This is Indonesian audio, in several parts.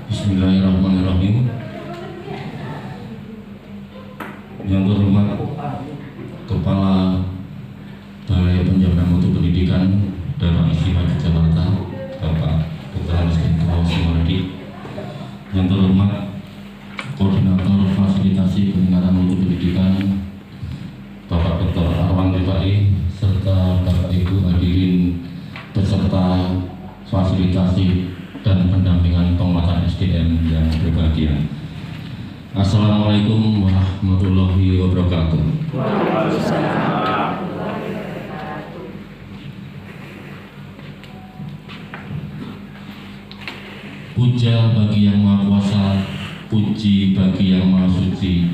Bismillahirrahmanirrahim. Yang terhormat Kepala Balai Penjaminan Mutu Pendidikan Daerah Istimewa Yogyakarta, Bapak Dr. Rizky Sumardi. Yang terhormat Koordinator Fasilitasi Peningkatan Mutu Pendidikan, Bapak Dr. Arwan Rifai, serta Bapak Ibu hadirin peserta fasilitasi dan pendampingan penguatan SDM yang berbahagia. Assalamualaikum warahmatullahi wabarakatuh. Puja bagi Yang Maha Kuasa, puji bagi Yang Maha Suci,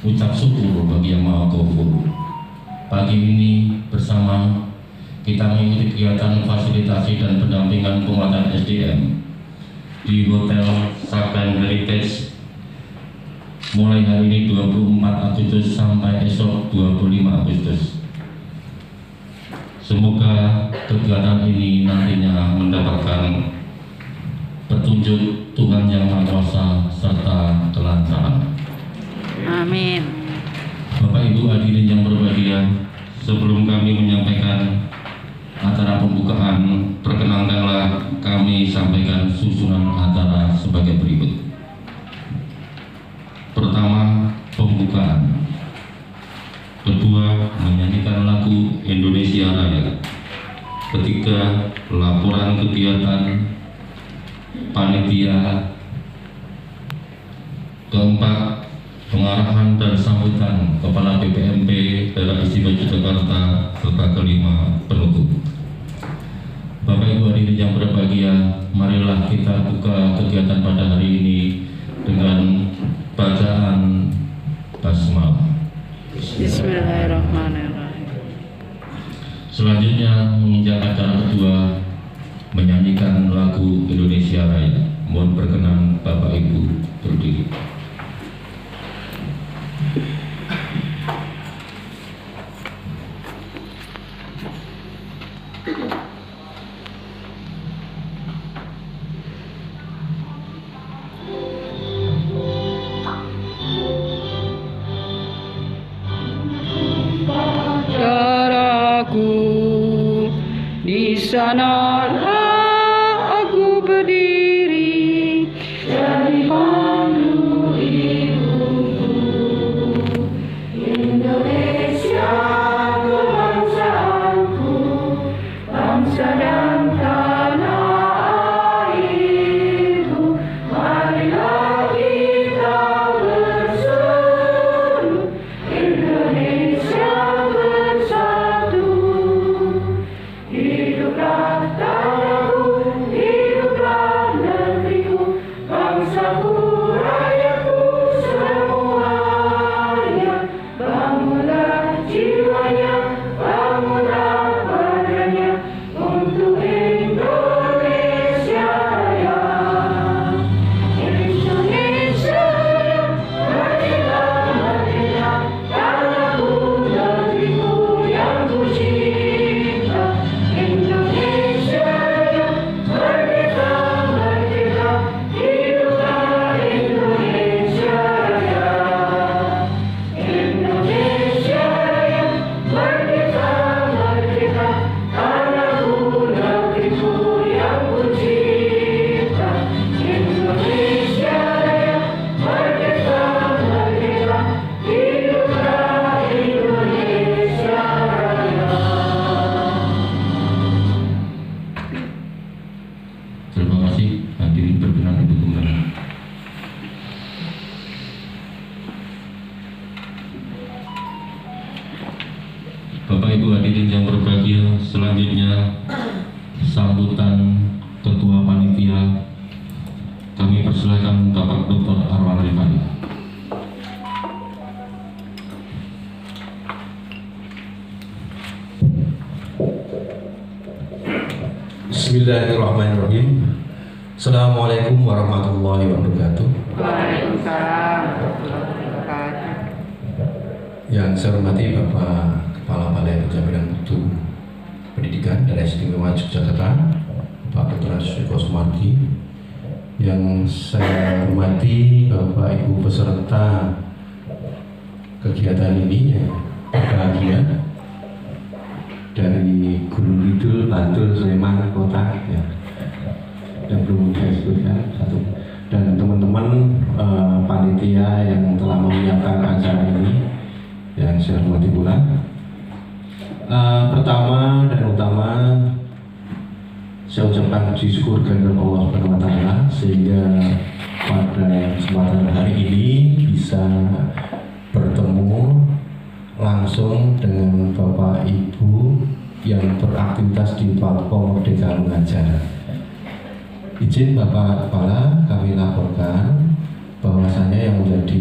ucap syukur bagi Yang Maha Ghafur. Pagi ini bersama kita mengikuti kegiatan fasilitasi dan pendampingan penguatan SDM di Hotel Sagan Heritage mulai hari ini 24 Agustus sampai esok 25 Agustus. Semoga kegiatan ini nantinya mendapatkan petunjuk Tuhan Yang Maha Kuasa serta kelancaran. Amin. Bapak Ibu hadirin yang berbahagia, sebelum kami menyampaikan acara pembukaan, perkenankanlah kami sampaikan susunan acara sebagai berikut. Pertama, pembukaan. Kedua, menyanyikan lagu Indonesia Raya. Ketiga, laporan kegiatan panitia. Keempat, pengarahan dan sambutan Kepala BPMP Daerah Istimewa Yogyakarta, serta kelima, penutup. Bapak Ibu hadirin yang berbahagia, marilah kita buka kegiatan pada hari ini dengan bacaan basmalah. Bismillahirrahmanirrahim. Selanjutnya menginjak acara kedua, menyanyikan lagu Indonesia Raya. Mohon berkenan Bapak Ibu berdiri. Di sanalah aku berdiri dari pandu ibuku, Indonesia kebangsaanku, bangsa dan tanah airku. Marilah kita berseru, Indonesia bersatu. Hiduplah tanahku, hiduplah negeriku, bangsaku, rakyatku semuanya. Bangunlah jiwanya, bangunlah badannya untuk Indonesia Raya. Indonesia Raya, merdeka, merdeka, tanahku, negeriku yang ku cinta. Indonesia Raya, merdeka, merdeka, hiduplah Indonesia Raya. Indonesia Raya, merdeka, merdeka, tanahku, negeriku yang ku cinta. Indonesia Raya, merdeka, merdeka, hiduplah Indonesia Raya. Terima kasih, hadirin berkenan duduk kembali. Bapak Ibu hadirin yang berbahagia, selanjutnya sambutan Ketua Panitia. Kami persilakan Bapak Dr. Arwan Rifai. Bismillahirrahmanirrahim. Assalamualaikum warahmatullahi wabarakatuh. Waalaikumsalam warahmatullahi wabarakatuh. Yang saya hormati Bapak Kepala Balai Penjaminan Mutu Pendidikan Daerah Istimewa Yogyakarta, Pak Dr. Rizky Sumardi, Yang saya hormati Bapak Ibu peserta kegiatan ini, ya, berbahagia dari Gunung Kidul, Bantul, Sleman, Kota, ya, yang belum saya sebutkan satu, dan teman-teman panitia yang telah menyiapkan acara ini yang saya hormati pula. Pertama dan utama saya ucapkan puji syukur kehadirat Allah Subhanahu wa Ta'ala sehingga pada kesempatan hari ini bisa bertemu langsung dengan Bapak Ibu yang beraktivitas di platform Merdeka Mengajar. Izin Bapak Kepala kami laporkan bahwasanya yang menjadi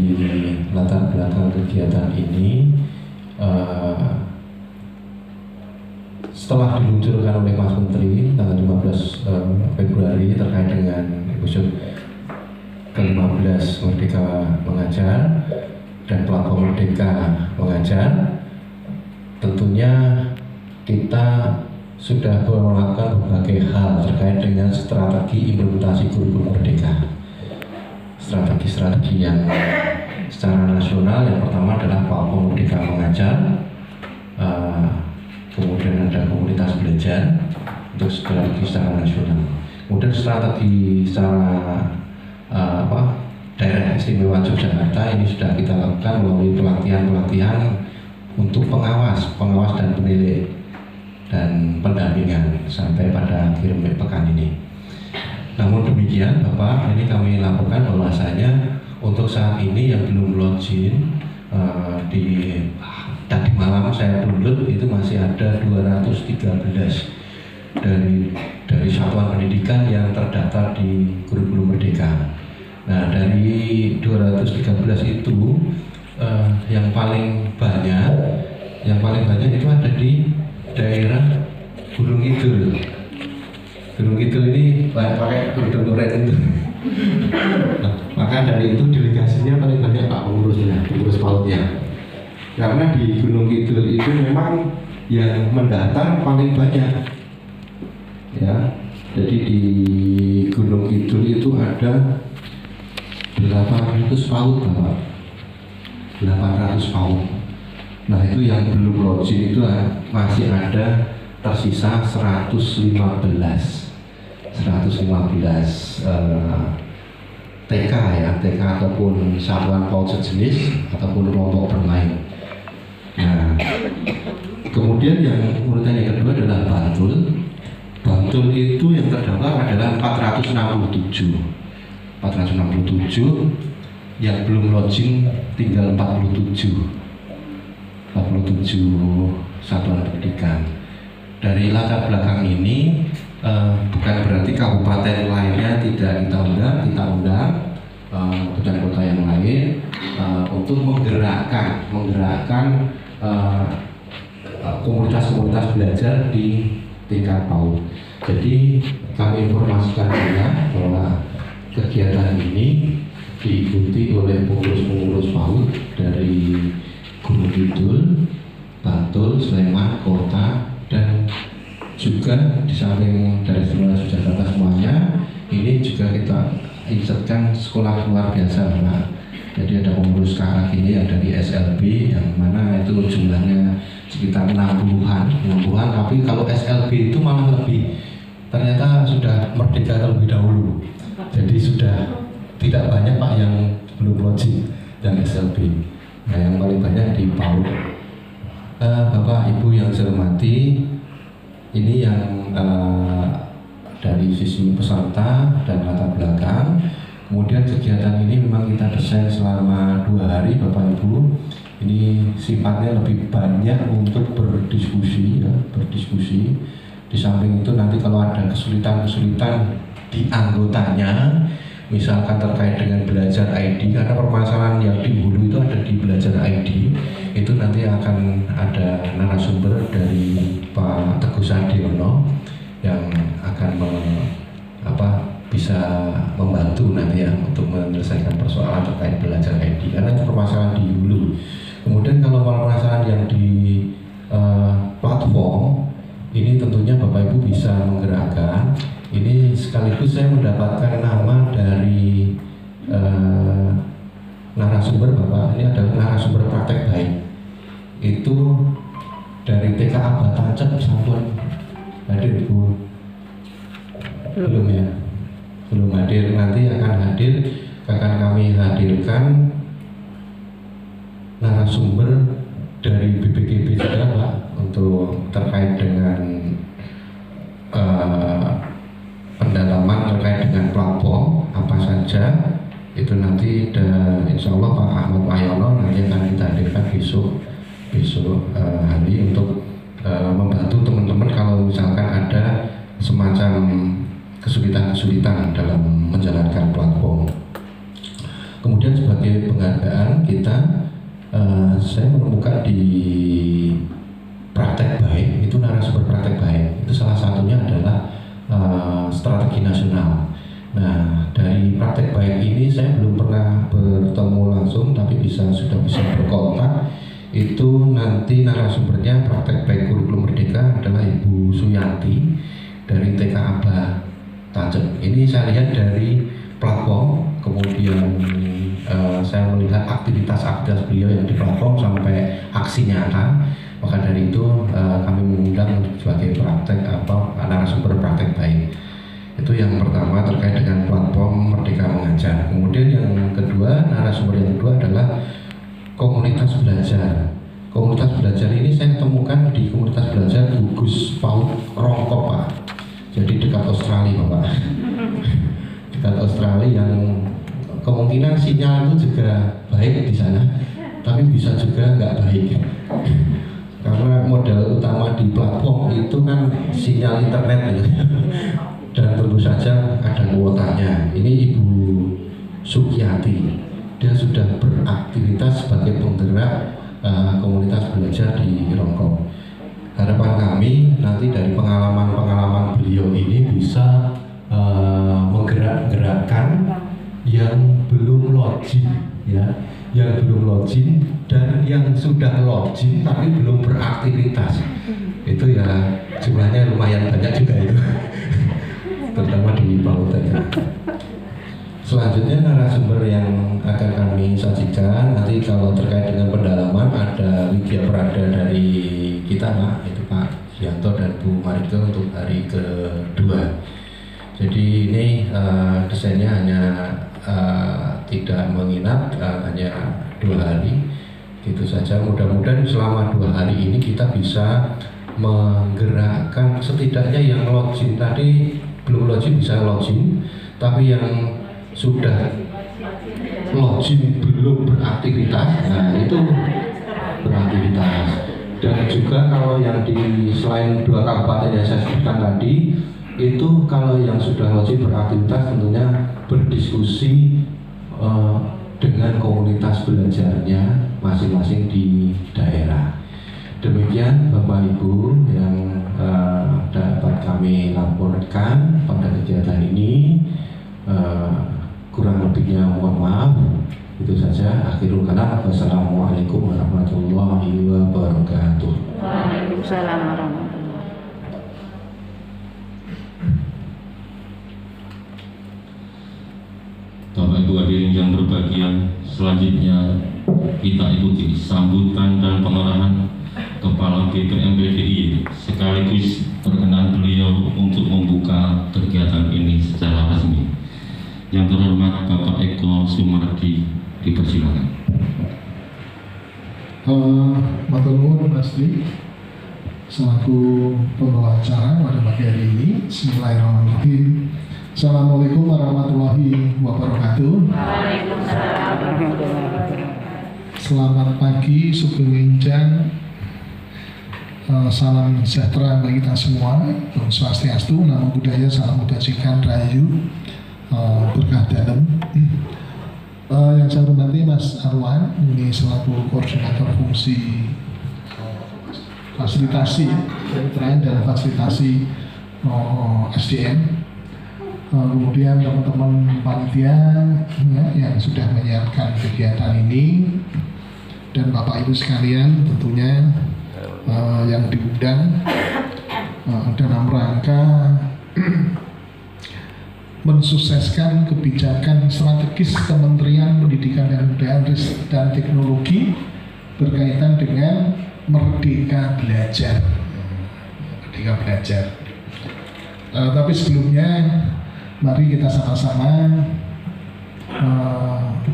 latar belakang kegiatan ini setelah diluncurkan oleh Mas Menteri tanggal 15 Februari terkait dengan episode ke-15 Merdeka Mengajar dan platform Merdeka Mengajar, tentunya kita sudah melakukan berbagai hal terkait dengan strategi implementasi kurikulum Merdeka. Strategi-strategi yang secara nasional, yang pertama adalah platform Merdeka Mengajar, kemudian ada komunitas belajar untuk strategi secara nasional, kemudian strategi secara daerah istimewa Yogyakarta ini sudah kita lakukan melalui pelatihan untuk pengawas dan penilai dan pendampingan sampai pada akhir pekan ini. Namun demikian Bapak, ini kami laporkan bahwasanya untuk saat ini yang belum login di tadi malam saya download itu masih ada 213 dari satuan pendidikan yang terdaftar di kurikulum Merdeka. Nah, dari 213 itu yang paling banyak itu ada di daerah Gunung Kidul. Gunung Kidul ini pakai gunung itu. Maka dari itu delegasinya paling banyak Pak pengurus PAUD-nya. Karena di Gunung Kidul itu memang yang mendaftar paling banyak. Ya. Jadi di Gunung Kidul itu ada 800 PAUD, Bapak. 800 PAUD. Nah, itu yang belum login itu masih ada tersisa 115 TK ya, TK ataupun satuan PAUD sejenis ataupun kelompok bermain. Nah, kemudian yang urutan yang kedua adalah Bantul. Bantul itu yang terdaftar adalah 467 yang belum login tinggal 47 satuan pendidikan. Dari latar belakang ini bukan berarti kabupaten lainnya tidak kita undang kota-kota yang lain untuk menggerakkan komunitas-komunitas belajar di tingkat PAUD. Jadi kami informasikan juga bahwa kegiatan ini diikuti oleh pengurus-pengurus PAUD dari Gunung Kidul, Bantul, Sleman, Kota, dan juga di samping dari seluruh Jakarta semuanya, ini juga kita insertkan sekolah luar biasa, Pak. Jadi ada pengurus kakak ini yang dari SLB yang mana itu jumlahnya sekitar 60-an, tapi kalau SLB itu malah lebih, ternyata sudah merdeka terlebih dahulu. Jadi sudah tidak banyak Pak yang belum login dan SLB. Nah, yang paling banyak di PAUD. Bapak Ibu yang saya hormati, ini yang dari sisi peserta dan latar belakang. Kemudian kegiatan ini memang kita desain selama 2 hari Bapak Ibu. Ini sifatnya lebih banyak untuk berdiskusi ya, berdiskusi. Di samping itu nanti kalau ada kesulitan-kesulitan di anggotanya, misalkan terkait dengan belajar ID, karena permasalahan yang di hulu itu ada di belajar ID, itu nanti akan ada narasumber dari Pak Teguh Sadiono yang akan bisa membantu nanti ya untuk menyelesaikan persoalan terkait belajar ID, karena itu permasalahan di hulu. Kemudian kalau permasalahan yang di platform ini tentunya Bapak Ibu bisa menggerakkan. Ini sekaligus saya mendapatkan nama dari narasumber Bapak, ini adalah narasumber praktek baik. Itu dari TKA Batancep sampun hadir Bu. Belum ya? Belum hadir, nanti akan hadir, akan kami hadirkan narasumber dari BPGB juga Pak, untuk terkait dengan pendalaman terkait dengan platform apa saja itu nanti, dan insya Allah Pak Ahmad Mayono nanti akan kita hadirkan besok hari untuk membantu teman-teman kalau misalkan ada semacam kesulitan dalam menjalankan platform. Kemudian sebagai penghargaan kita, saya menemukan di praktek baik, itu narasumber praktek baik, itu salah satunya adalah strategi nasional. Nah, dari praktek baik ini saya belum pernah bertemu langsung, tapi sudah bisa berkontak. Itu nanti narasumbernya praktek baik kurikulum merdeka adalah Ibu Suyanti dari TKA Batancep. Ini saya lihat dari platform, kemudian saya melihat aktivitas beliau yang di platform sampai aksi nyata. Maka dari itu kami mengundang sebagai praktek narasumber praktek baik. Itu yang pertama terkait dengan platform Merdeka Mengajar. Kemudian yang kedua, narasumber yang kedua adalah komunitas belajar. Komunitas belajar ini saya temukan di komunitas belajar Gugus PAUD Rongkop Pak. Jadi dekat Australia Pak. Dekat Australia yang kemungkinan sinyal itu juga baik di sana, tapi bisa juga nggak baik. Karena modal utama di platform itu kan sinyal internet gitu. Dan tentu saja ada kuotanya. Ini Ibu Sukiyati, dia sudah beraktivitas sebagai penggerak komunitas belajar di Rongkop. Harapan kami nanti dari pengalaman beliau ini bisa menggerak-gerakkan yang belum login, ya, yang belum login dan yang sudah login tapi belum beraktivitas. Itu ya jumlahnya lumayan banyak juga itu. Terutama di PAUD ya. Selanjutnya narasumber yang akan kami sajikan nanti kalau terkait dengan pendalaman ada Widya Prada dari kita Pak, itu Pak Yanto dan Bu Marito untuk hari kedua. Jadi ini desainnya hanya tidak menginap, hanya 2 hari gitu saja. Mudah-mudahan selama 2 hari ini kita bisa menggerakkan setidaknya yang login tadi belum login bisa login, tapi yang sudah login belum beraktivitas, nah itu beraktivitas. Dan juga kalau yang di selain 2 kabupaten yang saya sebutkan tadi, itu kalau yang sudah login beraktivitas tentunya berdiskusi dengan komunitas belajarnya masing-masing di daerah. Demikian Bapak Ibu yang dapat kami laporkan pada kegiatan ini. Kurang lebihnya mohon maaf. Itu saja. Akhirul kalam. Wassalamualaikum warahmatullahi wabarakatuh. Waalaikumsalam warahmatullahi. Bapak Ibu hadirin yang berbahagia, selanjutnya kita ikuti sambutan dan pengarahan Kepala BPMPDI sekaligus perkenan beliau untuk membuka kegiatan ini secara resmi. Yang terhormat Bapak Eko Sumardi, dipersilakan. Matur nuwun Mas Dwi selaku pembawa acara pada pagi hari ini. Bismillahirrahmanirrahim. Assalamualaikum warahmatullahi wabarakatuh. Selamat pagi, sugeng enjang. Salam sejahtera bagi kita semua. Om Swastiastu, Namo Buddhaya, Salam Kebajikan, Rahayu, berkah dalam. Yang saya hormati Mas Arwan, ini selaku koordinator fungsi fasilitasi kemitraan dan fasilitasi SDM. Kemudian teman-teman panitia ya, yang sudah menyiapkan kegiatan ini, dan Bapak Ibu sekalian tentunya yang diundang dalam rangka mensukseskan kebijakan strategis Kementerian Pendidikan dan Kebudayaan Riset dan Teknologi berkaitan dengan Merdeka Belajar. Merdeka Belajar. Tapi sebelumnya, mari kita sama-sama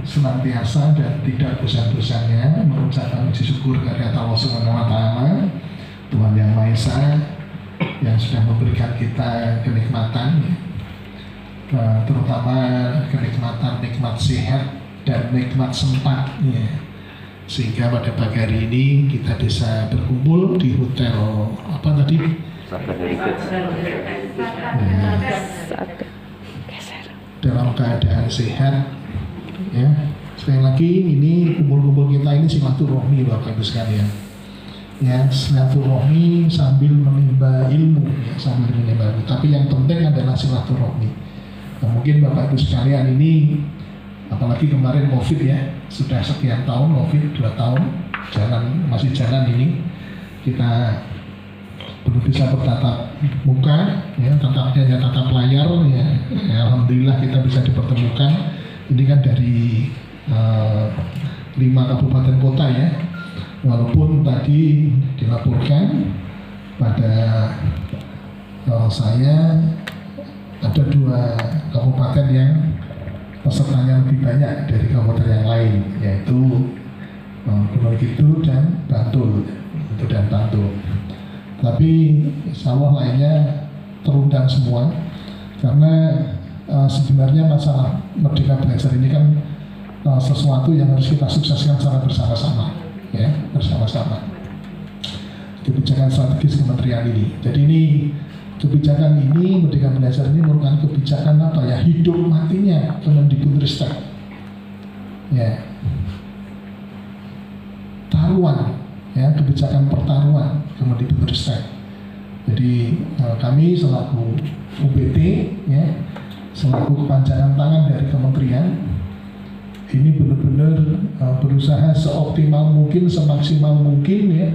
senantiasa dan tidak bosan-bosannya mengucapkan puji syukur kepada Allah Subhanahu wa Ta'ala, Tuhan Yang Maha Esa, yang sudah memberikan kita kenikmatan, terutama kenikmatan nikmat sehat dan nikmat sempat, sehingga pada pagi hari ini kita bisa berkumpul di hotel apa tadi? Dalam keadaan sehat, ya. Sekali lagi ini kumpul-kumpul kita ini silaturahmi Bapak Ibu sekalian. Ya, silaturahmi sambil menimba ilmu, ya, sambil menimba ilmu. Tapi yang penting adalah silaturahmi. Nah, mungkin Bapak Ibu sekalian ini, apalagi kemarin COVID ya, sudah sekian tahun COVID, 2 tahun masih jalan ini, kita belum bisa bertatap muka, ya, tatap layar, ya. Alhamdulillah kita bisa dipertemukan. Ini kan dari 5 kabupaten kota ya. Walaupun tadi dilaporkan pada saya ada 2 kabupaten yang pesertanya lebih banyak dari kabupaten yang lain, yaitu Gunung Kidul dan Bantul. Tapi insya Allah lainnya terundang semua, karena sebenarnya masalah Merdeka Belajar ini kan sesuatu yang harus kita sukseskan secara bersama-sama, ya, bersama-sama. Kebijakan strategis kementerian ini. Jadi ini kebijakan ini, Merdeka Belajar ini merupakan kebijakan apa ya, hidup matinya Kemendikbudristek, ya, taruhan, ya, kebijakan pertaruhan Kemendikbudristek. Jadi kami selaku UBT, ya, selaku kepanjangan tangan dari kementerian ini benar-benar berusaha seoptimal mungkin, semaksimal mungkin, ya,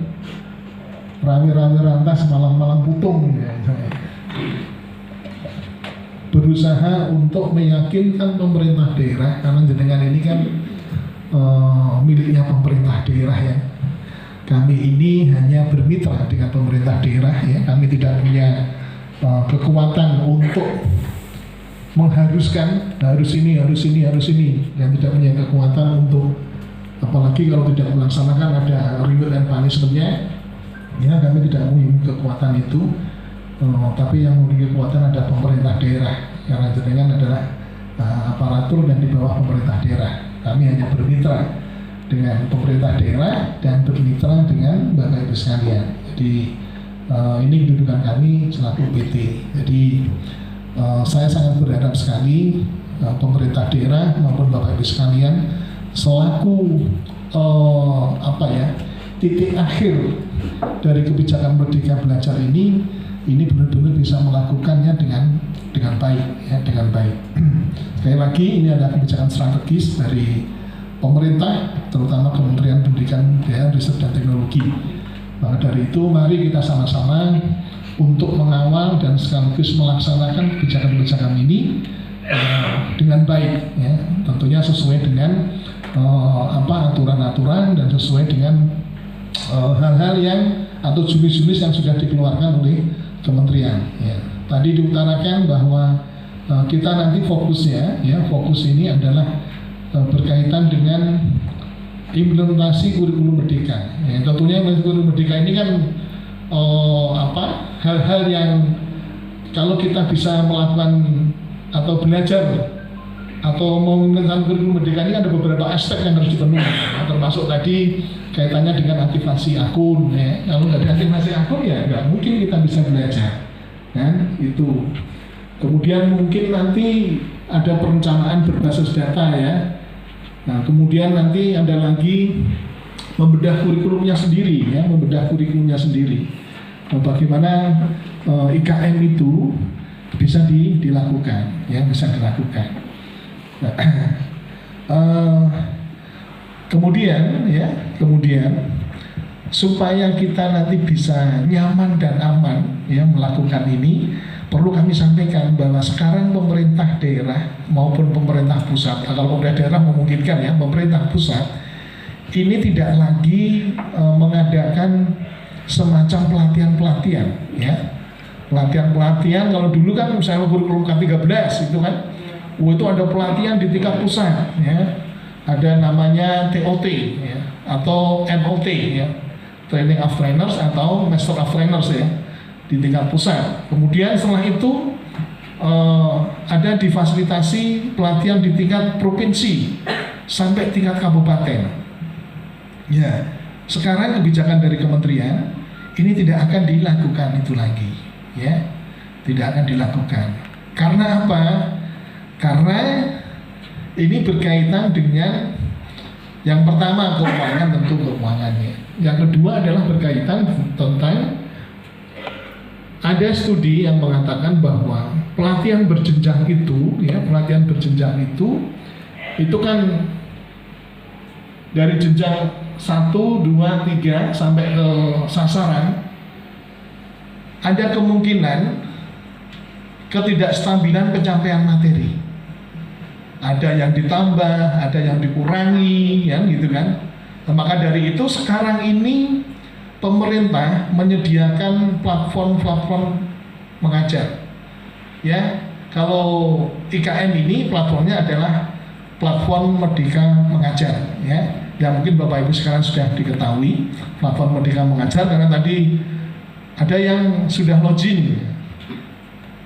rame-rame rantas malam-malam putung, ya, berusaha untuk meyakinkan pemerintah daerah, karena jenengan ini kan miliknya pemerintah daerah, ya. Kami ini hanya bermitra dengan pemerintah daerah, ya. Kami tidak punya kekuatan untuk mengharuskan harus ini, yang tidak punya kekuatan untuk, apalagi kalau tidak melaksanakan ada reward and punishment-nya, ya, kami tidak punya kekuatan itu. Tapi yang memiliki kekuatan ada pemerintah daerah, karena jenengan adalah aparatur dan di bawah pemerintah daerah. Kami hanya bermitra dengan pemerintah daerah dan bermitra dengan Bapak Ibu sekalian. Jadi ini kedudukan kami selaku PT. Jadi saya sangat berharap sekali pemerintah daerah maupun Bapak Ibu sekalian selaku titik akhir dari kebijakan Merdeka Belajar ini benar-benar bisa melakukannya dengan baik, ya, dengan baik. Sekali lagi ini adalah kebijakan strategis dari pemerintah, terutama Kementerian Pendidikan, Kebudayaan, Riset dan Teknologi. Maka dari itu mari kita sama-sama untuk mengawal dan sekaligus melaksanakan kebijakan-kebijakan ini dengan baik, ya, tentunya sesuai dengan aturan-aturan dan sesuai dengan hal-hal yang atau jurus-jurus yang sudah dikeluarkan oleh kementerian, ya. Tadi diutarakan bahwa kita nanti fokusnya, ya, fokus ini adalah berkaitan dengan implementasi kurikulum merdeka. Ya, tentunya kurikulum merdeka ini kan hal-hal yang kalau kita bisa melakukan atau belajar atau mengimplementasikan kurikulum merdeka ini ada beberapa aspek yang harus dipenuhi, termasuk tadi kaitannya dengan aktivasi akun, ya. Kalau nggak ada aktivasi akun ya nggak mungkin kita bisa belajar, kan, itu. Kemudian mungkin nanti ada perencanaan berbasis data, ya. Nah, kemudian nanti ada lagi membedah kurikulumnya sendiri, ya, membedah kurikulumnya sendiri. Nah, bagaimana IKM itu bisa dilakukan, ya, bisa dilakukan. Kemudian supaya kita nanti bisa nyaman dan aman, ya, melakukan ini, perlu kami sampaikan bahwa sekarang pemerintah daerah maupun pemerintah pusat, kalau pemerintah daerah memungkinkan ya, pemerintah pusat ini tidak lagi mengadakan semacam pelatihan-pelatihan ya. Pelatihan-pelatihan kalau dulu kan misalnya kurikulum K13 itu kan itu ada pelatihan di tingkat pusat ya. Ada namanya TOT ya, atau MOT ya, Training of Trainers atau Master of Trainers ya, di tingkat pusat. Kemudian setelah itu ada difasilitasi pelatihan di tingkat provinsi sampai tingkat kabupaten. Ya, sekarang kebijakan dari kementerian ini tidak akan dilakukan itu lagi, ya, tidak akan dilakukan. Karena apa? Karena ini berkaitan dengan yang pertama keuangan, tentu keuangannya. Yang kedua adalah berkaitan tentang ada studi yang mengatakan bahwa pelatihan berjenjang itu, ya, pelatihan berjenjang itu kan dari jenjang 1, 2, 3 sampai ke sasaran ada kemungkinan ketidakstabilan pencapaian materi. Ada yang ditambah, ada yang dikurangi, ya, gitu kan. Nah, maka dari itu sekarang ini pemerintah menyediakan platform mengajar. Ya, kalau IKM ini platformnya adalah platform Merdeka Mengajar, ya. Yang mungkin Bapak Ibu sekarang sudah diketahui platform Merdeka Mengajar karena tadi ada yang sudah login,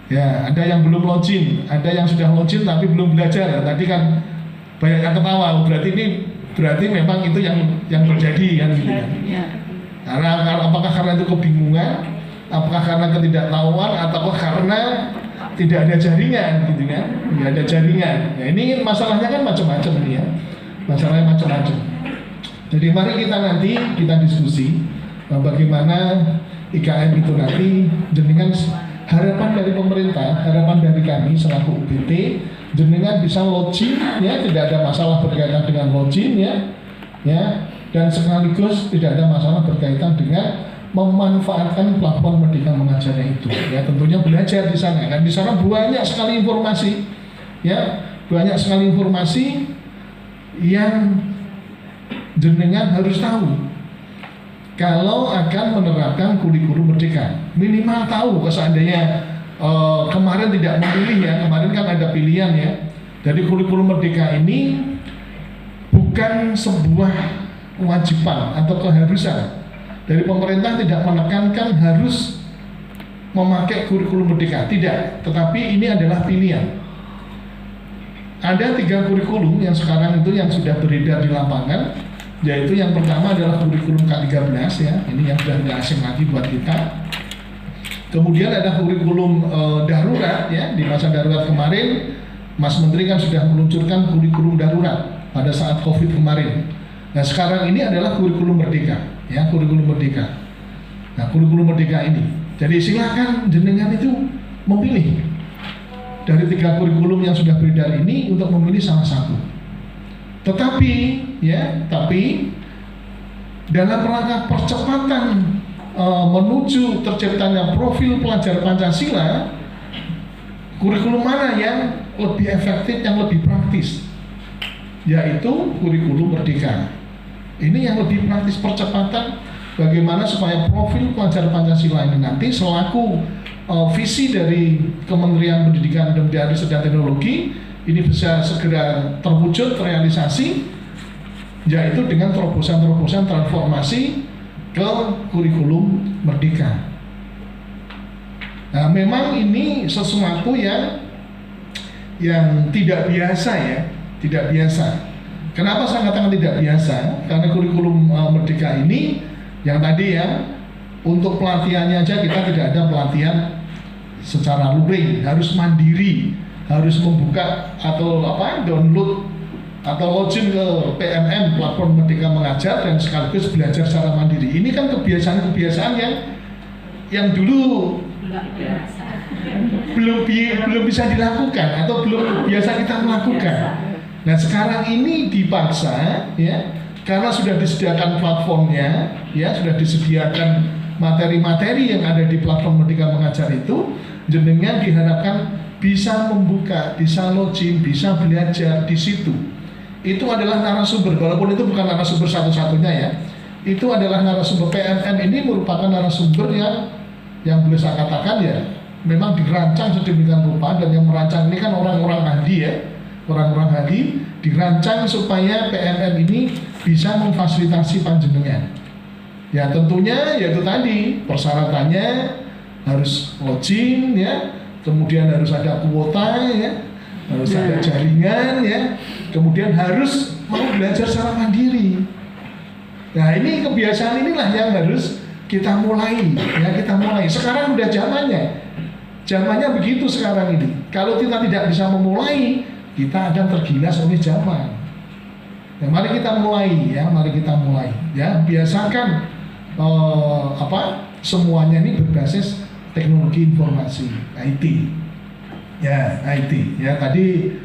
ya, ada yang belum login, ada yang sudah login tapi belum belajar. Tadi kan banyak yang ketawa, berarti memang itu yang terjadi kan gitu kan. Karena apakah karena itu kebingungan, apakah karena ketidaktahuan, ataukah karena tidak ada jaringan gitu kan? Tidak ada jaringan. Ya, ini masalahnya kan macam-macam nih ya, masalahnya macam-macam. Jadi mari kita diskusi bagaimana IKM itu nanti jenengan harapan dari pemerintah, harapan dari kami selaku UPT, jenengan bisa login ya, tidak ada masalah berkaitan dengan login ya, dan sekaligus tidak ada masalah berkaitan dengan memanfaatkan platform Merdeka Mengajarnya itu. Ya, tentunya belajar di sana kan, di sana banyak sekali informasi, ya, banyak sekali informasi yang jenengan harus tahu kalau akan menerapkan kurikulum merdeka. Minimal tahu seandainya kemarin tidak memilih ya, kemarin kan ada pilihan ya. Jadi kurikulum merdeka ini bukan sebuah kewajiban atau keharusan dari pemerintah, tidak menekankan harus memakai kurikulum merdeka, tidak. Tetapi ini adalah pilihan. Ada 3 kurikulum yang sekarang itu yang sudah beredar di lapangan, yaitu yang pertama adalah kurikulum K13 ya, ini yang sudah tidak asing lagi buat kita. Kemudian ada kurikulum darurat ya, di masa darurat kemarin Mas Menteri kan sudah meluncurkan kurikulum darurat pada saat COVID kemarin. Nah sekarang ini adalah kurikulum merdeka ya, kurikulum merdeka. Nah kurikulum merdeka ini, jadi silakan jenengan itu memilih dari 3 kurikulum yang sudah beredar ini untuk memilih salah satu. Tetapi dalam rangka percepatan menuju terciptanya profil pelajar Pancasila, kurikulum mana yang lebih efektif, yang lebih praktis, yaitu kurikulum merdeka. Ini yang lebih praktis, percepatan bagaimana supaya profil pelajar Pancasila ini nanti selaku visi dari Kementerian Pendidikan dan Riset dan Teknologi ini bisa segera terwujud, terrealisasi, yaitu dengan terobosan-terobosan transformasi ke kurikulum merdeka. Nah, memang ini sesuatu yang tidak biasa ya, tidak biasa. Kenapa saya katakan tidak biasa? Karena kurikulum merdeka ini yang tadi ya, untuk pelatihannya aja kita tidak ada pelatihan secara luring, harus mandiri, harus membuka atau download atau login ke PMM, platform Merdeka Mengajar, dan sekaligus belajar secara mandiri. Ini kan kebiasaan-kebiasaan yang dulu belum bisa dilakukan atau belum biasa kita melakukan. Nah sekarang ini dipaksa ya, karena sudah disediakan platformnya ya, sudah disediakan materi-materi yang ada di platform Merdeka Mengajar itu, jenengan diharapkan bisa membuka, bisa login, bisa belajar di situ. Itu adalah narasumber, walaupun itu bukan narasumber satu-satunya ya. Itu adalah narasumber. PMN ini merupakan narasumber yang boleh saya katakan ya, memang dirancang sedemikian rupa, dan yang merancang ini kan orang-orang ahli ya, orang-orang ahli dirancang supaya PMN ini bisa memfasilitasi panjenengan. Ya tentunya yaitu tadi persyaratannya harus login ya, kemudian harus ada kuota ya, harus ada jaringan ya, kemudian harus mau belajar secara mandiri. Nah ini kebiasaan inilah yang harus kita mulai ya, kita mulai. Sekarang udah zamannya begitu sekarang ini. Kalau kita tidak bisa memulai, kita akan tergilas oleh zaman. Ya, mari kita mulai ya, mari kita mulai ya. Biasakan semuanya ini berbasis teknologi informasi IT ya, IT ya. Tadi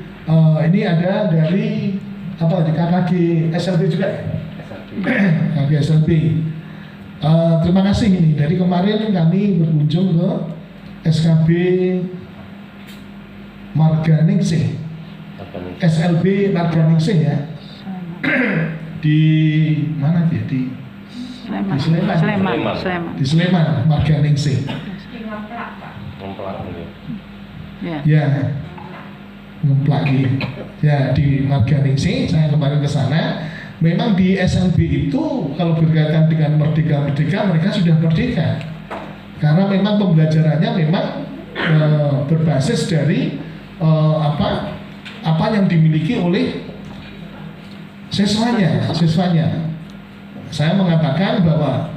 ini ada dari di KKG SLB juga ya, KKG SLB. Terima kasih ini, dari kemarin kami berkunjung ke SKB Marganingsih, SLB Marganingsih ya. Di mana dia? Di Sleman. Di Sleman, Marganingsih. Ya, ngemplak ya di Marganingsih. Saya kemarin ke sana. Memang di SLB itu kalau berkaitan dengan merdeka mereka sudah merdeka. Karena memang pembelajarannya memang berbasis dari apa yang dimiliki oleh siswanya. Saya mengatakan bahwa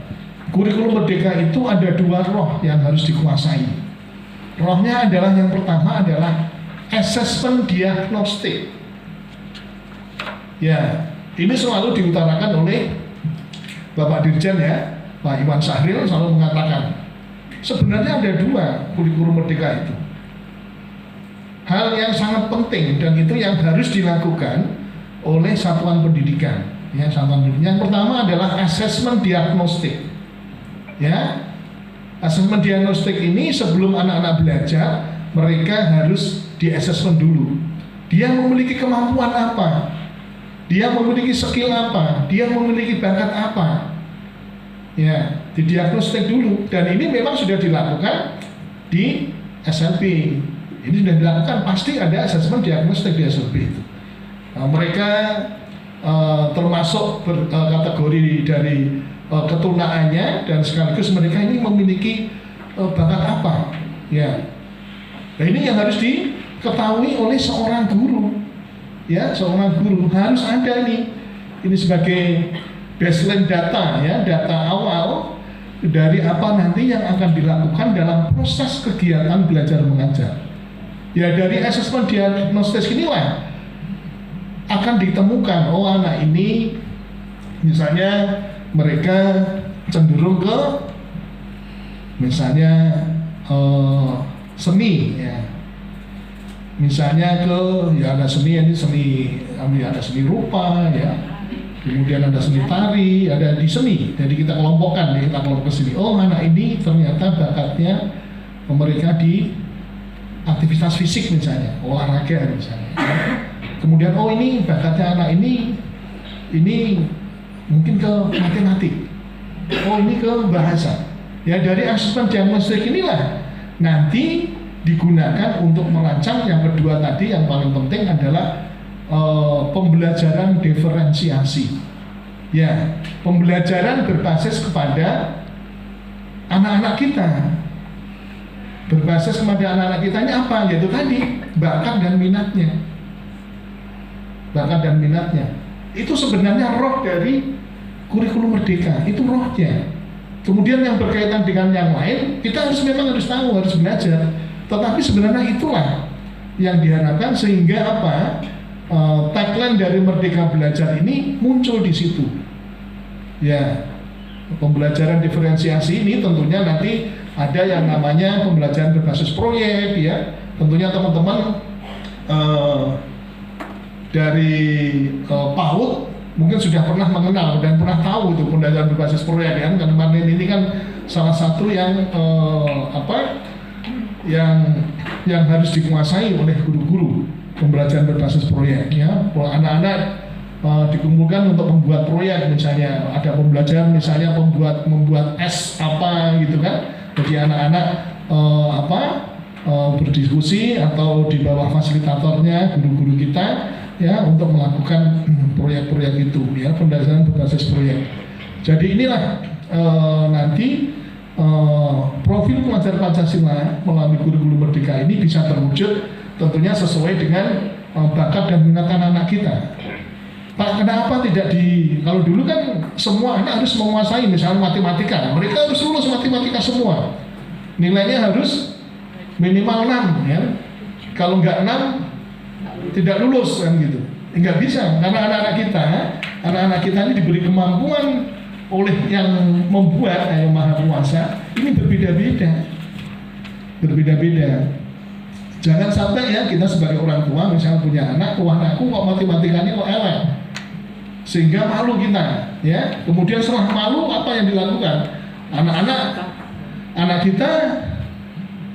kurikulum merdeka itu ada 2 roh yang harus dikuasai. Rohnya adalah, yang pertama adalah asesmen diagnostik. Ya, ini selalu diutarakan oleh Bapak Dirjen ya, Pak Iwan Sahril selalu mengatakan sebenarnya ada 2 kurikulum merdeka itu. Hal yang sangat penting dan itu yang harus dilakukan oleh satuan pendidikan. Ya, satuan pendidikan. Yang pertama adalah asesmen diagnostik. Ya, asesmen diagnostik ini sebelum anak-anak belajar, mereka harus di-asesmen dulu. Dia memiliki kemampuan apa? Dia memiliki skill apa? Dia memiliki bakat apa? Ya, didiagnostik dulu. Dan ini memang sudah dilakukan di SLB. Ini sudah dilakukan, pasti ada asesmen diagnostik di SLB itu. Mereka termasuk kategori dari ketunaannya, dan sekaligus mereka ini memiliki bakat apa. Ya, nah ini yang harus diketahui oleh seorang guru. Ya, seorang guru harus ada nih. Ini sebagai baseline data ya, data awal dari apa nanti yang akan dilakukan dalam proses kegiatan belajar mengajar. Ya, dari asesmen diagnostis inilah akan ditemukan, oh anak ini misalnya mereka cenderung ke misalnya seni ya. Misalnya ya ada seni, ini ada seni rupa ya, kemudian ada seni tari, ada di seni. Jadi kita kelompokkan, kita kelompok ke sini. Oh anak ini ternyata bakatnya mereka di aktivitas fisik misalnya, olahraga misalnya. Ya. Kemudian oh ini bakatnya anak ini mungkin ke matematik. Oh ini ke bahasa. Ya, dari asesmen diagnostik inilah nanti digunakan untuk merancang yang kedua tadi, yang paling penting adalah pembelajaran diferensiasi. Ya, pembelajaran berbasis kepada anak-anak kita. Berbasis kepada anak-anak kita ini apa? Yaitu tadi bakat dan minatnya. Bakat dan minatnya. Itu sebenarnya roh dari kurikulum merdeka, itu rohnya. Kemudian yang berkaitan dengan yang lain, kita memang harus tahu, harus belajar. Tetapi sebenarnya itulah yang diharapkan, sehingga apa? Tagline dari Merdeka Belajar ini muncul di situ. Ya, pembelajaran diferensiasi ini tentunya nanti ada yang namanya pembelajaran berbasis proyek, ya. Tentunya teman-teman dari PAUD mungkin sudah pernah mengenal dan pernah tahu itu pembelajaran berbasis proyek kan, karena ini kan salah satu yang yang harus dikuasai oleh guru-guru, pembelajaran berbasis proyek ya. Anak-anak dikumpulkan untuk membuat proyek, misalnya ada pembelajaran misalnya membuat es apa gitu kan. Jadi anak-anak berdiskusi atau di bawah fasilitatornya guru-guru kita ya untuk melakukan proyek-proyek itu ya, pembelajaran berbasis proyek. Jadi inilah nanti profil pelajar Pancasila melalui kurikulum Merdeka ini bisa terwujud tentunya sesuai dengan bakat dan minat anak kita. Pak, kenapa tidak kalau dulu kan semua anak harus menguasai misalnya matematika, mereka harus lulus matematika semua, nilainya harus minimal 6 ya. Kalau nggak 6 tidak lulus kan gitu. Nggak bisa, karena anak-anak kita ini diberi kemampuan oleh yang membuat yang Maha Kuasa ini berbeda-beda. Jangan sampai ya kita sebagai orang tua misalnya punya anak, anakku kok matematikanya kok elek, sehingga malu kita ya. Kemudian setelah malu apa yang dilakukan? Anak kita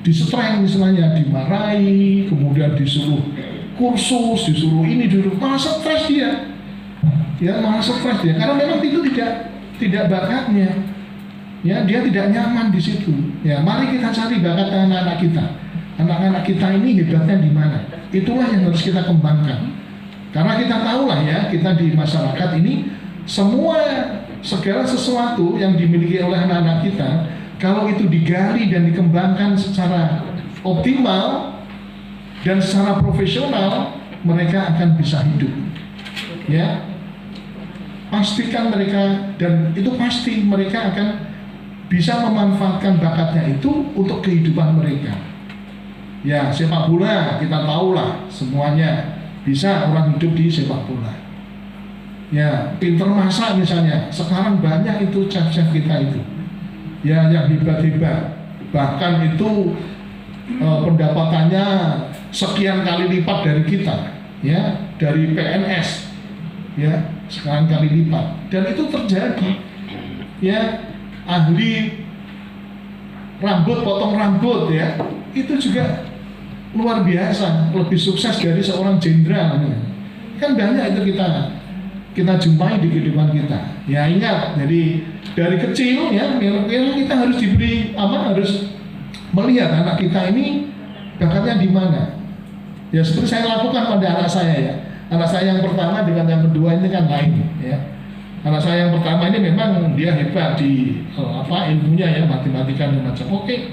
disetreng misalnya, dimarahi, kemudian disuruh kursus, disuruh ini, malah stres dia. Ya, malah stres dia karena memang itu tidak bakatnya. Ya, dia tidak nyaman di situ. Ya, mari kita cari bakat anak-anak kita. Anak-anak kita ini hebatnya di mana? Itulah yang harus kita kembangkan. Karena kita tahulah ya, kita di masyarakat ini segala sesuatu yang dimiliki oleh anak-anak kita, kalau itu digali dan dikembangkan secara optimal dan secara profesional, mereka akan bisa hidup. Ya, pastikan mereka, dan itu pasti mereka akan bisa memanfaatkan bakatnya itu untuk kehidupan mereka. Ya, sepak bola kita tahulah semuanya bisa orang hidup di sepak bola. Ya, pinter masak misalnya, sekarang banyak itu chef-chef kita itu. Ya, yang hebat-hebat, bahkan itu pendapatannya sekian kali lipat dari kita, ya, dari PNS, ya, sekian kali lipat, dan itu terjadi, ya, ahli potong rambut, ya, itu juga luar biasa, lebih sukses dari seorang jenderal, ya. Kan banyak itu kita jumpai di kehidupan kita. Ya ingat, jadi dari kecil ya, kita harus harus melihat anak kita ini bakatnya di mana. Ya seperti saya lakukan pada anak saya ya. Anak saya yang pertama dengan yang kedua ini kan lain ya. Anak saya yang pertama ini memang dia hebat di ilmunya ya, matematika dan macam. Oke.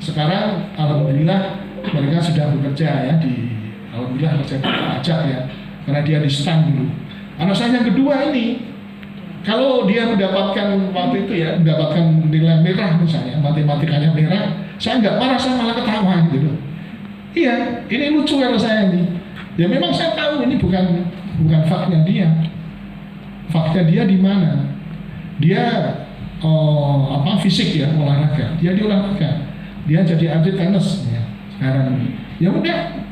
Sekarang alhamdulillah mereka sudah bekerja ya alhamdulillah kerja pajak ya. Karena dia di stand dulu. Anak saya yang kedua ini, kalau dia mendapatkan waktu itu ya, mendapatkan nilai merah misalnya, matematikanya merah, saya nggak marah, saya malah ketawa gitu. Iya, ini lucu kalau saya ini. Ya memang saya tahu ini bukan faktanya dia. Fakta dia di mana? Dia fisik ya, olahraga. Dia di olahraga. Dia jadi atlet tenis ya sekarang ini. Ya udah.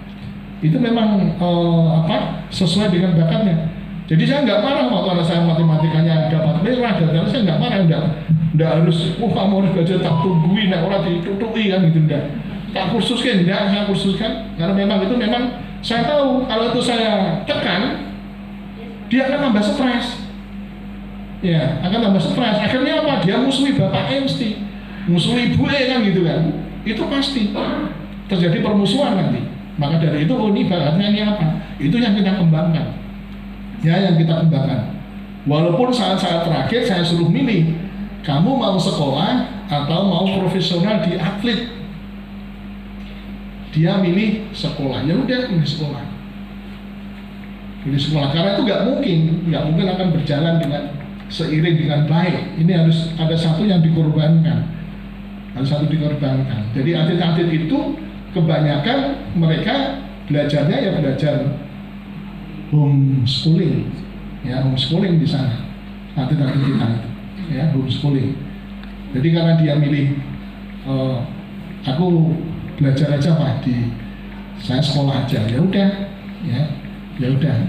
Itu memang sesuai dengan bakatnya. Jadi saya nggak marah waktu anak saya matematikanya dapat merah, dan saya nggak marah, nggak harus, kamu harus belajar tak tungguin, orang ditutui kan gitu, tak kursuskan, saya kursuskan, karena memang itu saya tahu kalau itu saya tekan, dia akan tambah stres, ya akan tambah stres. Akhirnya apa? Dia musuhi bapaknya mesti, musuhi ibunya kan gitu kan, itu pasti terjadi permusuhan nanti. Maka dari itu, ini bakatnya ini apa? Itu yang kita kembangkan. Ya, yang kita kembangkan. Walaupun saat-saat terakhir saya suruh milih, kamu mau sekolah atau mau profesional di atlet. Dia milih sekolah. Ya udah, milih sekolah. Milih sekolah karena itu nggak mungkin akan berjalan dengan seiring dengan baik. Ini harus ada satu yang dikorbankan. Jadi atlet-atlet itu kebanyakan mereka belajarnya ya belajar homeschooling di sana, atlet-atlet kita itu ya, homeschooling. Jadi karena dia milih aku belajar aja Pak, saya sekolah aja, ya udah,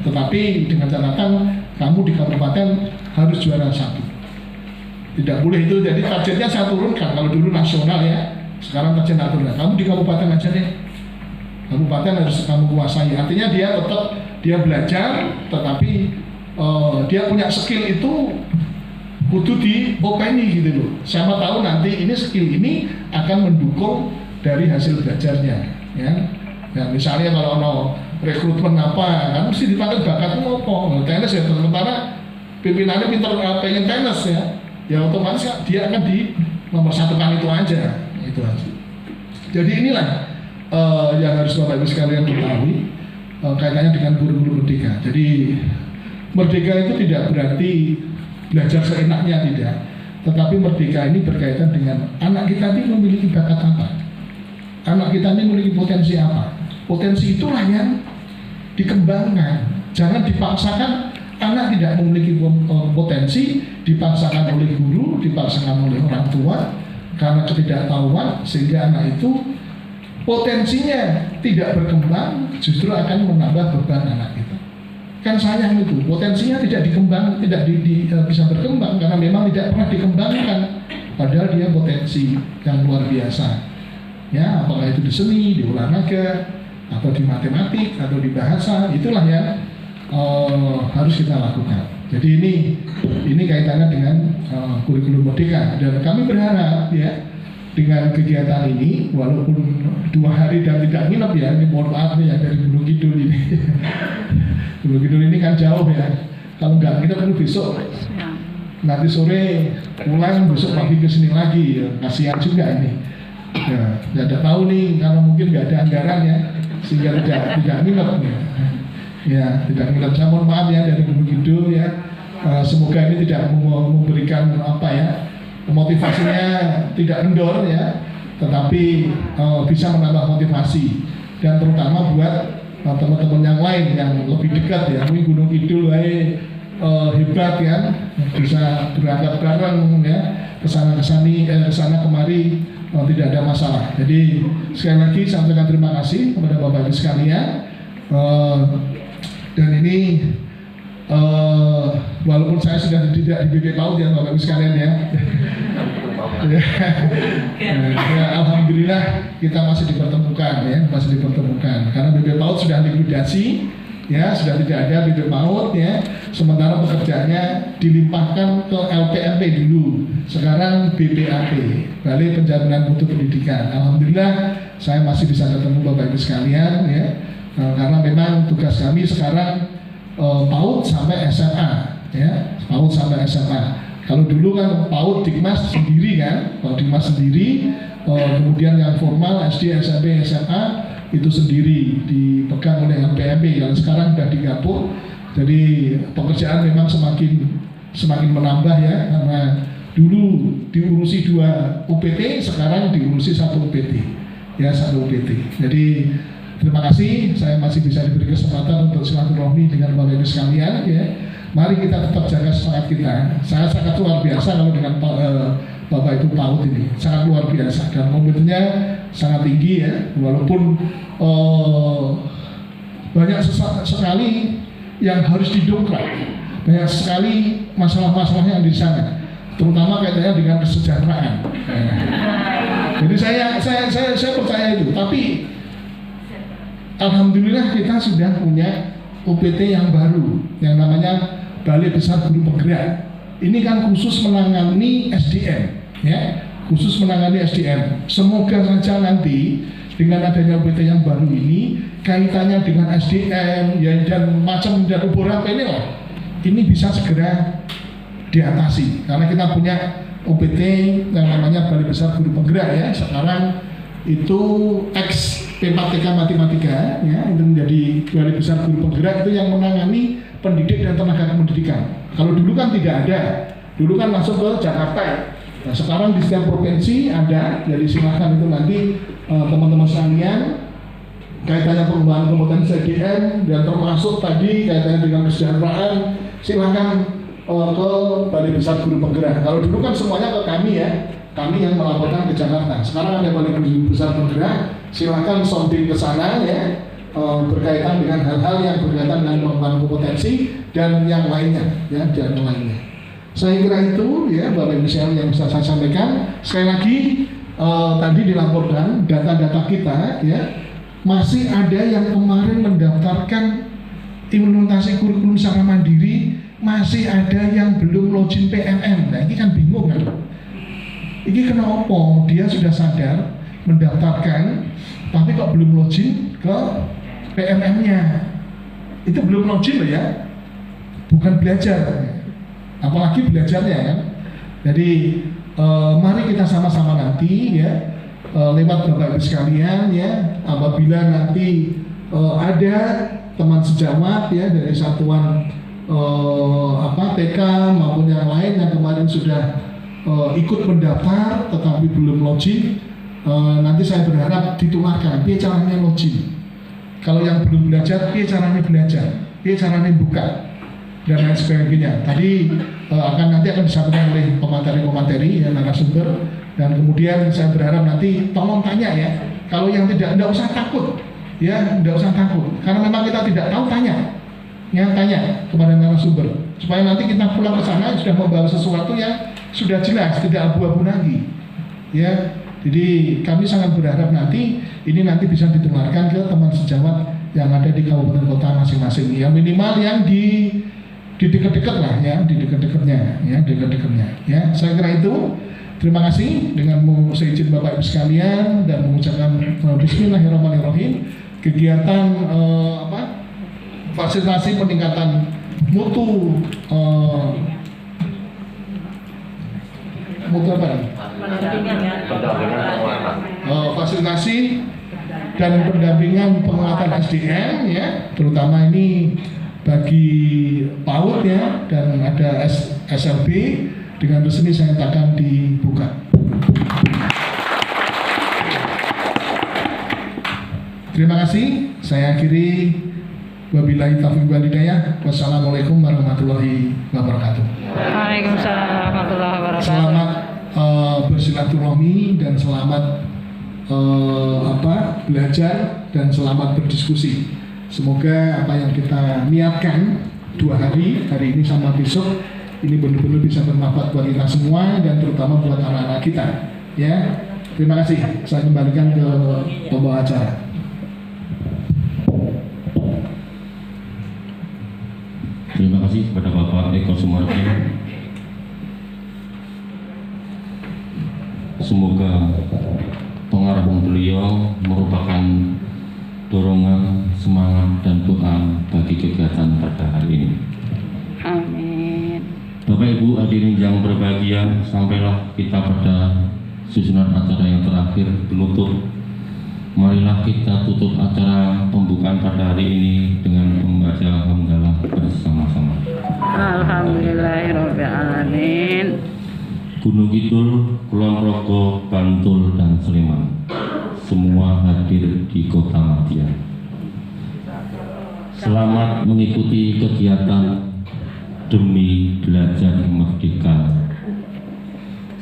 tetapi dengan catatan kamu di kabupaten harus juara 1. Tidak boleh itu, jadi targetnya saya turunkan. Kalau dulu nasional ya, Sekarang kajian natural. Kamu di kabupaten aja deh. Kabupaten harus kamu kuasai. Artinya dia tetap dia belajar, tetapi dia punya skill itu kudu diopeni gitu loh. Siapa tahu nanti ini skill ini akan mendukung dari hasil belajarnya, ya. Ya misalnya kalau mau rekrutmen apa, kan mesti dipanggil bakatmu apa? Tenis ya, sementara pimpinannya pintar pengen tenis ya otomatis dia akan di nomor satukan itu aja. Jadi inilah yang harus Bapak Ibu sekalian ketahui kaitannya dengan guru-guru merdeka. Jadi merdeka itu tidak berarti belajar seenaknya, tidak. Tetapi merdeka ini berkaitan dengan anak kita ini memiliki bakat apa, anak kita ini memiliki potensi apa. Potensi itulah yang dikembangkan. Jangan dipaksakan anak tidak memiliki potensi, dipaksakan oleh guru, dipaksakan oleh orang tua karena ketidaktahuan, sehingga anak itu potensinya tidak berkembang, justru akan menambah beban anak itu. Kan sayang itu, potensinya tidak dikembang, tidak bisa berkembang karena memang tidak pernah dikembangkan, padahal dia potensi yang luar biasa. Ya, apakah itu di seni, di olahraga, atau di matematik, atau di bahasa, itulah yang harus kita lakukan. Jadi ini kaitannya dengan kurikulum merdeka, dan kami berharap ya dengan kegiatan ini, walaupun 2 hari dan tidak nginep ya, ini mohon maaf nih ya dari Gunung Kidul ini. Gunung Kidul ini kan jauh ya, kalau nggak nginep kan besok, nanti sore pulang, besok pagi ke sini lagi, ya, kasihan juga ini. Ya, nggak ada tahu nih, karena mungkin nggak ada anggaran ya, sehingga tidak nginep ya. Ya, tidak nginep. Saya mohon maaf ya dari Gunung Kidul ya. Semoga ini tidak memberikan apa ya, motivasinya tidak kendor ya, tetapi bisa menambah motivasi, dan terutama buat teman-teman yang lain yang lebih dekat ya. Mungkin Gunung Kidul hebat ya, bisa berangkat bareng ya, kesana kemari, tidak ada masalah. Jadi sekali lagi sampaikan terima kasih kepada Bapak Ibu sekalian, dan ini walaupun saya sudah tidak di BP PAUD ya Bapak Ibu sekalian ya. Ya, alhamdulillah kita masih dipertemukan ya, karena BP PAUD sudah likuidasi ya, sudah tidak ada BP PAUD ya. Sementara pekerjaannya dilimpahkan ke LPMP dulu, sekarang BPAP, Balai Penjaminan Mutu Pendidikan. Alhamdulillah saya masih bisa ketemu Bapak Ibu sekalian ya, karena memang tugas kami sekarang PAUD sampai SMA ya, PAUD sampai SMA. Kalau dulu kan PAUD Dikmas sendiri kan, PAUD Dikmas sendiri, kemudian yang formal SD, SMP, SMA itu sendiri dipegang oleh LPMP. Yang sekarang sudah digabung, jadi pekerjaan memang semakin menambah ya, karena dulu diurusi 2 UPT, sekarang diurusi 1 UPT ya, 1 UPT. Jadi terima kasih, saya masih bisa diberi kesempatan untuk silaturahmi dengan Bapak Ibu sekalian ya. Mari kita tetap jaga semangat kita. Saya sangat luar biasa kalau dengan Bapak Ibu PAUD ini, sangat luar biasa, dan komitmennya sangat tinggi ya. Walaupun banyak sekali yang harus didongkrak, banyak sekali masalah-masalah yang di sana, terutama kaitannya dengan kesejahteraan. Jadi saya percaya itu, tapi alhamdulillah kita sudah punya UPT yang baru yang namanya Balai Besar Guru Penggerak. Ini kan khusus menangani SDM ya, khusus menangani SDM. Semoga saja nanti dengan adanya UPT yang baru ini, kaitannya dengan SDM ya, dan macam dan ubur-ubur ini bisa segera diatasi, karena kita punya UPT yang namanya Balai Besar Guru Penggerak ya. Sekarang itu P4TK Matematika ya, itu menjadi Balai Besar Guru Penggerak, itu yang menangani pendidik dan tenaga kependidikan. Kalau dulu kan tidak ada, dulu kan langsung ke Jakarta ya. Nah, sekarang di setiap provinsi ada, jadi silakan itu nanti teman-teman sekalian kaitannya pengembangan kompetensi SDM dan termasuk tadi kaitannya dengan kesejahteraan, silakan ke Balai Besar Guru Penggerak. Kalau dulu kan semuanya ke kami ya, kami yang melaporkan ke Jakarta. Sekarang ada Balai Besar Penggerak, silakan sounding ke sana ya, berkaitan dengan hal-hal yang berkaitan dengan pengembangan kompetensi dan yang lainnya ya, dan yang lainnya. Saya kira itu ya Bapak Ibu sekalian yang bisa saya sampaikan. Sekali lagi tadi dilaporkan data-data kita ya, masih ada yang kemarin mendaftarkan implementasi kurikulum secara mandiri, masih ada yang belum login PMM. Nah ini kan bingung kan, ini kenapa dia sudah sadar mendaftarkan tapi kok belum login ke PMM-nya. Itu belum login loh ya, bukan belajar, apalagi belajarnya kan. Jadi mari kita sama-sama nanti ya, lewat Bapak Ibu sekalian ya, apabila nanti ada teman sejawat ya dari satuan TK maupun yang lain yang kemarin sudah ikut mendaftar tetapi belum login, nanti saya berharap ditularkan dia caranya login. Kalau yang belum belajar, dia caranya belajar, dia caranya buka dan lain sebagainya. Tadi nanti akan disampaikan oleh pemateri-pemateri ya, narasumber, dan kemudian saya berharap nanti tolong tanya ya. Kalau yang tidak usah takut ya, tidak usah takut karena memang kita tidak tahu, tanya kepada narasumber supaya nanti kita pulang ke sana sudah membawa sesuatu yang sudah jelas, tidak abu-abu lagi ya. Jadi kami sangat berharap nanti ini bisa ditularkan ke teman sejawat yang ada di kabupaten kota masing-masing. Ya minimal yang di dekat-dekat lah ya, di dekat-dekatnya ya. Saya kira itu. Terima kasih dengan seizin Bapak Ibu sekalian dan mengucapkan Bismillahirrahmanirrahim. Kegiatan fasilitasi peningkatan mutu apa nih? Fasilitasi dan pendampingan penguatan SDM ya, terutama ini bagi PAUD ya, dan ada SLB dengan resmi saya katakan dibuka. Terima kasih. Saya akhiri. Wabillahi taufiq wal hidayah. Wassalamualaikum warahmatullahi wabarakatuh. Waalaikumsalam warahmatullahi wabarakatuh. Selamat bersilaturahmi dan selamat belajar dan selamat berdiskusi. Semoga apa yang kita niatkan 2 hari ini sama besok ini benar-benar bisa bermanfaat buat kita semua dan terutama buat anak-anak kita. Ya, terima kasih. Saya kembalikan ke pembawa acara. Terima kasih kepada Bapak Eko Sumarti. Semoga pengarahan beliau merupakan dorongan, semangat, dan doa bagi kegiatan pada hari ini. Amin. Bapak Ibu hadirin yang berbahagia, sampailah kita pada susunan acara yang terakhir, penutup. Marilah kita tutup acara pembukaan pada hari ini dengan membaca hamdalah bersama-sama. Alhamdulillahirabbil alamin. Gunung Kidul, Kulon Progo, Bantul, dan Sleman semua hadir di Kota Madia. Selamat mengikuti kegiatan demi belajar merdeka.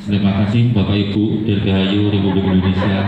Terima kasih Bapak Ibu Dirgahayu Republik Indonesia.